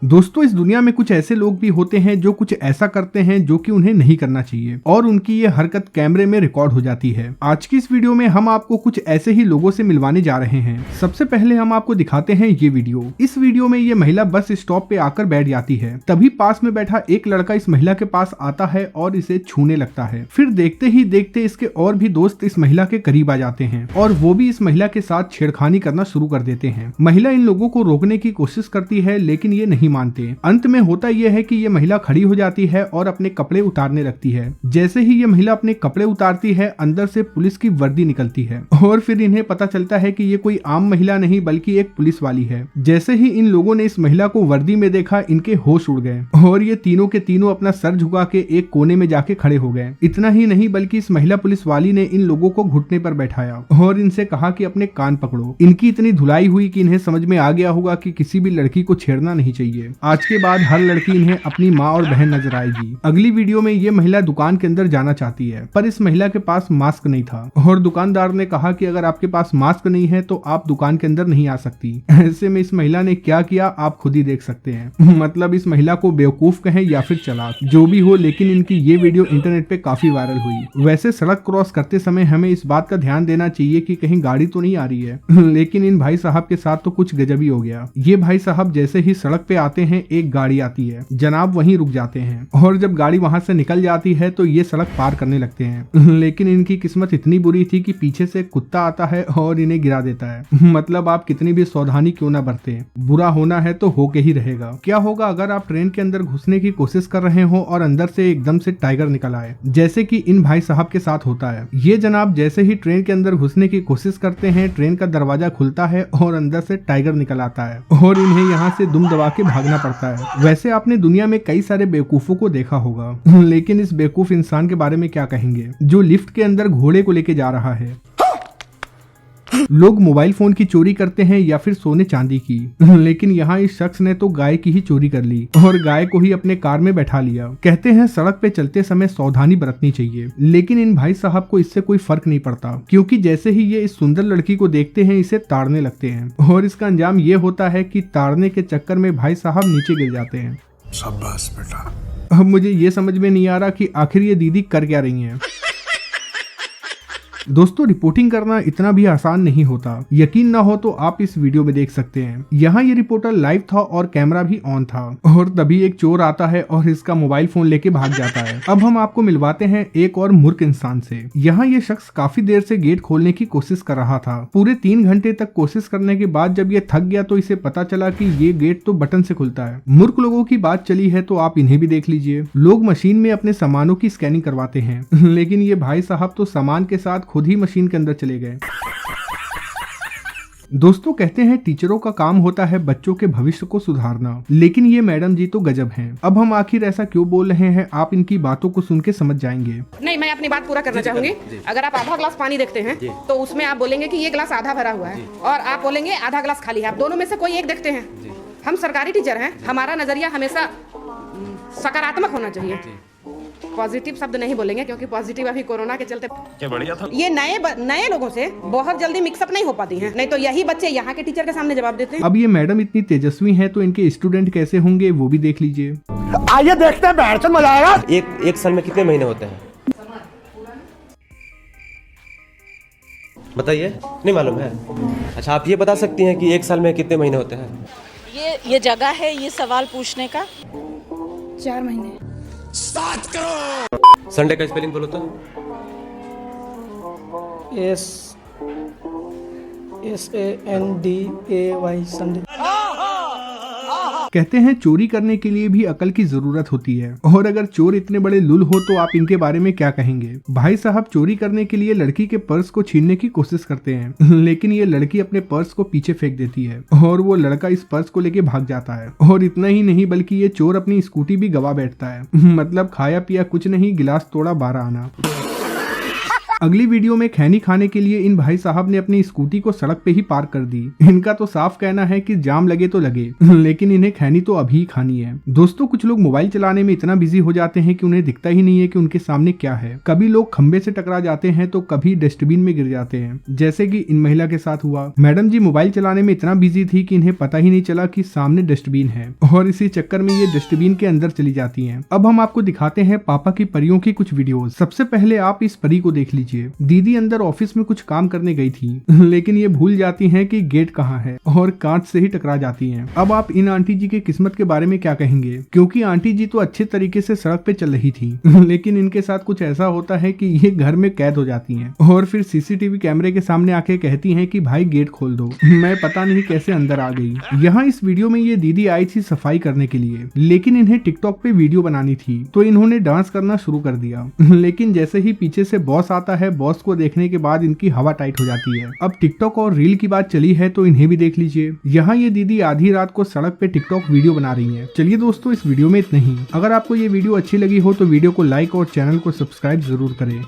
दोस्तों इस दुनिया में कुछ ऐसे लोग भी होते हैं जो कुछ ऐसा करते हैं जो कि उन्हें नहीं करना चाहिए और उनकी ये हरकत कैमरे में रिकॉर्ड हो जाती है। आज की इस वीडियो में हम आपको कुछ ऐसे ही लोगों से मिलवाने जा रहे हैं। सबसे पहले हम आपको दिखाते हैं ये वीडियो। इस वीडियो में ये महिला बस स्टॉप पे आकर बैठ जाती है, तभी पास में बैठा एक लड़का इस महिला के पास आता है और इसे छूने लगता है। फिर देखते ही देखते इसके और भी दोस्त इस महिला के करीब आ जाते हैं और वो भी इस महिला के साथ छेड़खानी करना शुरू कर देते हैं। महिला इन लोगों को रोकने की कोशिश करती है लेकिन ये नहीं मानते। अंत में होता यह है कि ये महिला खड़ी हो जाती है और अपने कपड़े उतारने लगती है। जैसे ही ये महिला अपने कपड़े उतारती है अंदर से पुलिस की वर्दी निकलती है और फिर इन्हें पता चलता है कि ये कोई आम महिला नहीं बल्कि एक पुलिस वाली है। जैसे ही इन लोगों ने इस महिला को वर्दी में देखा इनके होश उड़ गए और ये तीनों के तीनों अपना सर झुका के एक कोने में जाके खड़े हो गए। इतना ही नहीं बल्कि इस महिला पुलिस वाली ने इन लोगों को घुटने पर बैठाया और इनसे कहा कि अपने कान पकड़ो। इनकी इतनी धुलाई हुई कि इन्हें समझ में आ गया होगा कि किसी भी लड़की को छेड़ना नहीं चाहिए। आज के बाद हर लड़की इन्हें अपनी माँ और बहन नजर आएगी। अगली वीडियो में ये महिला दुकान के अंदर जाना चाहती है पर इस महिला के पास मास्क नहीं था और दुकानदार ने कहा कि अगर आपके पास मास्क नहीं है तो आप दुकान के अंदर नहीं आ सकती। ऐसे में इस महिला ने क्या किया आप खुद ही देख सकते हैं। मतलब इस महिला को बेवकूफ कहें या फिर चालाक, जो भी हो, लेकिन इनकी ये वीडियो इंटरनेट पे काफी वायरल हुई। वैसे सड़क क्रॉस करते समय हमें इस बात का ध्यान देना चाहिए कि कहीं गाड़ी तो नहीं आ रही है, लेकिन इन भाई साहब के साथ तो कुछ गजब ही हो गया। ये भाई साहब जैसे ही सड़क पे आते हैं एक गाड़ी आती है, जनाब वहीं रुक जाते हैं और जब गाड़ी वहां से निकल जाती है तो ये सड़क पार करने लगते हैं। लेकिन इनकी किस्मत इतनी बुरी थी कि पीछे से कुत्ता आता है और इन्हें गिरा देता है। मतलब आप कितनी भी सावधानी क्यों ना बरते, बुरा होना है तो होके ही रहेगा। क्या होगा अगर आप ट्रेन के अंदर घुसने की कोशिश कर रहे हो और अंदर से एकदम से टाइगर निकल आए, जैसे कि इन भाई साहब के साथ होता है। ये जनाब जैसे ही ट्रेन के अंदर घुसने की कोशिश करते हैं ट्रेन का दरवाजा खुलता है और अंदर से टाइगर निकल आता है और इन्हें यहाँ से दुम दबा के भागना पड़ता है। वैसे आपने दुनिया में कई सारे बेवकूफों को देखा होगा, लेकिन इस बेवकूफ इंसान के बारे में क्या कहेंगे जो लिफ्ट के अंदर घोड़े को लेके जा रहा है। लोग मोबाइल फोन की चोरी करते हैं या फिर सोने चांदी की, लेकिन यहाँ इस शख्स ने तो गाय की ही चोरी कर ली और गाय को ही अपने कार में बैठा लिया। कहते हैं सड़क पे चलते समय सावधानी बरतनी चाहिए, लेकिन इन भाई साहब को इससे कोई फर्क नहीं पड़ता क्योंकि जैसे ही ये इस सुंदर लड़की को देखते हैं इसे ताड़ने लगते हैं और इसका अंजाम ये होता है कि ताड़ने के चक्कर में भाई साहब नीचे गिर जाते हैं। शाबाश बेटा। अब मुझे ये समझ में नहीं आ रहा कि आखिर ये दीदी कर क्या रही हैं। दोस्तों रिपोर्टिंग करना इतना भी आसान नहीं होता, यकीन ना हो तो आप इस वीडियो में देख सकते हैं। यहाँ ये रिपोर्टर लाइव था और कैमरा भी ऑन था और तभी एक चोर आता है और इसका मोबाइल फोन लेके भाग जाता है। अब हम आपको मिलवाते हैं एक और मूर्ख इंसान से। यहाँ ये शख्स काफी देर से गेट खोलने की कोशिश कर रहा था। पूरे 3 घंटे तक कोशिश करने के बाद जब ये थक गया तो इसे पता चला कि ये गेट तो बटन से खुलता है। मूर्ख लोगों की बात चली है तो आप इन्हें भी देख लीजिए। लोग मशीन में अपने सामानों की स्कैनिंग करवाते हैं, लेकिन ये भाई साहब तो सामान के साथ खुद ही मशीन के अंदर चले गए। दोस्तों कहते हैं टीचरों का काम होता है बच्चों के भविष्य को सुधारना, लेकिन ये मैडम जी तो गजब हैं। अब हम आखिर ऐसा क्यों बोल रहे हैं आप इनकी बातों को सुन के समझ जाएंगे। नहीं, मैं अपनी बात पूरा करना चाहूंगी। अगर आप आधा ग्लास पानी देखते हैं तो उसमें आप बोलेंगे कि ये ग्लास आधा भरा हुआ है और आप बोलेंगे आधा ग्लास खाली है। आप दोनों में से कोई एक देखते हैं। हम सरकारी टीचर हैं, हमारा नजरिया हमेशा सकारात्मक होना चाहिए। पॉजिटिव शब्द नहीं बोलेंगे क्योंकि पॉजिटिव अभी कोरोना के चलते क्या बढ़िया था। ये नए लोगों से बहुत जल्दी मिक्सअप नहीं हो पाती हैं। नहीं तो यही बच्चे यहाँ के टीचर के सामने जवाब देते हैं। अब ये मैडम इतनी तेजस्वी हैं तो इनके स्टूडेंट कैसे होंगे वो भी देख लीजिए। आइए देखते हैं, बैठ मजा आएगा। एक साल में कितने महीने होते हैं बताइए, नहीं मालूम है। अच्छा आप ये बता सकती हैं कि एक साल में कितने महीने होते हैं। ये जगह है ये सवाल पूछने का। 4 महीने। संडे का स्पेलिंग बोलो तो। SANDAY Sunday. कहते हैं चोरी करने के लिए भी अकल की जरूरत होती है और अगर चोर इतने बड़े लुल हो तो आप इनके बारे में क्या कहेंगे। भाई साहब चोरी करने के लिए लड़की के पर्स को छीनने की कोशिश करते हैं, लेकिन ये लड़की अपने पर्स को पीछे फेंक देती है और वो लड़का इस पर्स को लेके भाग जाता है। और इतना ही नहीं बल्कि ये चोर अपनी स्कूटी भी गवा बैठता है। मतलब खाया पिया कुछ नहीं, गिलास तोड़ा 12 आना। अगली वीडियो में खैनी खाने के लिए इन भाई साहब ने अपनी स्कूटी को सड़क पे ही पार्क कर दी। इनका तो साफ कहना है कि जाम लगे तो लगे, लेकिन इन्हें खैनी तो अभी ही खानी है। दोस्तों, कुछ लोग मोबाइल चलाने में इतना बिजी हो जाते हैं कि उन्हें दिखता ही नहीं है कि उनके सामने क्या है। कभी लोग खंबे से टकरा जाते हैं तो कभी डस्टबिन में गिर जाते हैं, जैसे कि इन महिला के साथ हुआ। मैडम जी मोबाइल चलाने में इतना बिजी थी कि इन्हें पता ही नहीं चला कि सामने डस्टबिन है, और इसी चक्कर में ये डस्टबिन के अंदर चली जाती हैं। अब हम आपको दिखाते हैं पापा की परियों की कुछ वीडियोस। सबसे पहले आप इस परी को देख लीजिए। दीदी अंदर ऑफिस में कुछ काम करने गई थी, लेकिन ये भूल जाती हैं कि गेट कहाँ है और कांच से ही टकरा जाती हैं। अब आप इन आंटी जी की किस्मत के बारे में क्या कहेंगे, क्योंकि आंटी जी तो अच्छे तरीके से सड़क पे चल रही थी, लेकिन इनके साथ कुछ ऐसा होता है कि ये घर में कैद हो जाती हैं और फिर सीसीटीवी कैमरे के सामने आके कहती हैं कि भाई गेट खोल दो। मैं पता नहीं कैसे अंदर आ गई। यहाँ इस वीडियो में ये दीदी आई थी सफाई करने के लिए, लेकिन इन्हें टिकटॉक पे वीडियो बनानी थी तो इन्होंने डांस करना शुरू कर दिया। लेकिन जैसे ही पीछे से बॉस आता है, बॉस को देखने के बाद इनकी हवा टाइट हो जाती है। अब टिकटॉक और रील की बात चली है तो इन्हें भी देख लीजिए। यहाँ ये दीदी आधी रात को सड़क पे टिकटॉक वीडियो बना रही है। चलिए दोस्तों, इस वीडियो में इतना ही। अगर आपको ये वीडियो अच्छी लगी हो तो वीडियो को लाइक और चैनल को सब्सक्राइब जरूर करें।